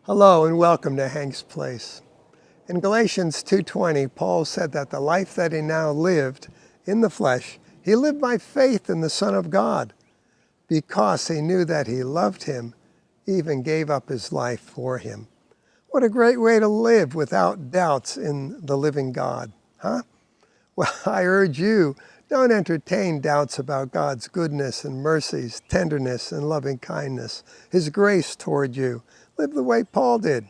Hello and welcome to Hank's Place. In Galatians 2:20, Paul said that the life that he now lived in the flesh, he lived by faith in the Son of God, because he knew that he loved him, even gave up his life for him. What a great way to live without doubts in the living God, huh? Well, I urge you, don't entertain doubts about God's goodness and mercies, tenderness and loving kindness, his grace toward you. Live the way Paul did.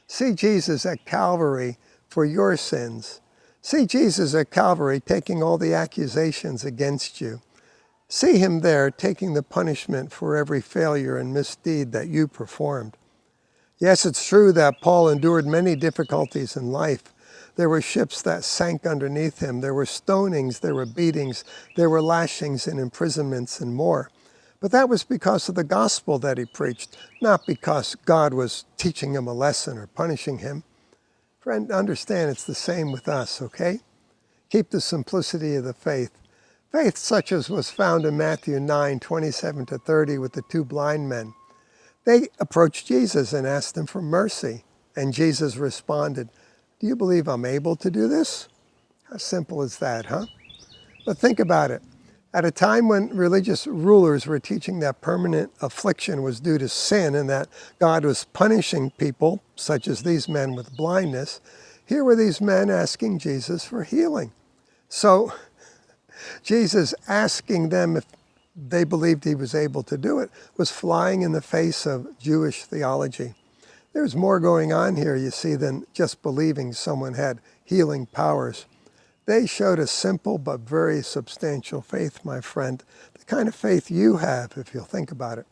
See Jesus at Calvary for your sins. See Jesus at Calvary taking all the accusations against you. See him there taking the punishment for every failure and misdeed that you performed. Yes, it's true that Paul endured many difficulties in life. There were ships that sank underneath him. There were stonings, there were beatings, there were lashings and imprisonments and more. But that was because of the gospel that he preached, not because God was teaching him a lesson or punishing him. Friend, understand it's the same with us, okay? Keep the simplicity of the faith. Faith such as was found in Matthew 9:27-30 with the two blind men. They approached Jesus and asked him for mercy. And Jesus responded, "Do you believe I'm able to do this?" How simple is that, huh? But think about it. At a time when religious rulers were teaching that permanent affliction was due to sin and that God was punishing people, such as these men with blindness, here were these men asking Jesus for healing. So Jesus asking them if they believed he was able to do it was flying in the face of Jewish theology. There's more going on here, you see, than just believing someone had healing powers. They showed a simple but very substantial faith, my friend, the kind of faith you have, if you'll think about it.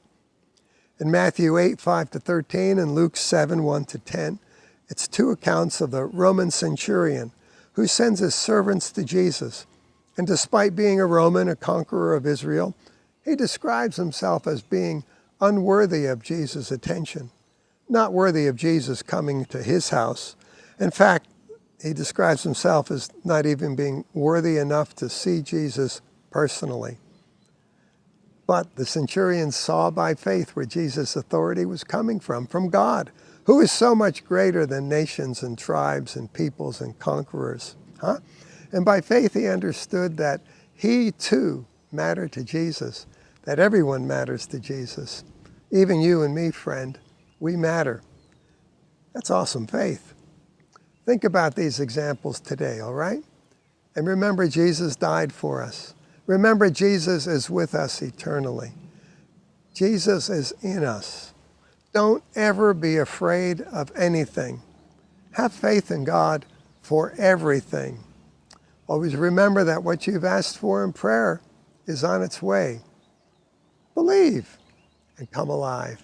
In Matthew 8:5-13 and Luke 7:1-10, it's two accounts of the Roman centurion who sends his servants to Jesus. And despite being a Roman, a conqueror of Israel, he describes himself as being unworthy of Jesus' attention, not worthy of Jesus coming to his house. In fact, he describes himself as not even being worthy enough to see Jesus personally. But the centurion saw by faith where Jesus' authority was coming from God, who is so much greater than nations and tribes and peoples and conquerors. And by faith he understood that he too mattered to Jesus, that everyone matters to Jesus. Even you and me, friend, we matter. That's awesome faith. Think about these examples today, all right? And remember, Jesus died for us. Remember, Jesus is with us eternally. Jesus is in us. Don't ever be afraid of anything. Have faith in God for everything. Always remember that what you've asked for in prayer is on its way. Believe and come alive.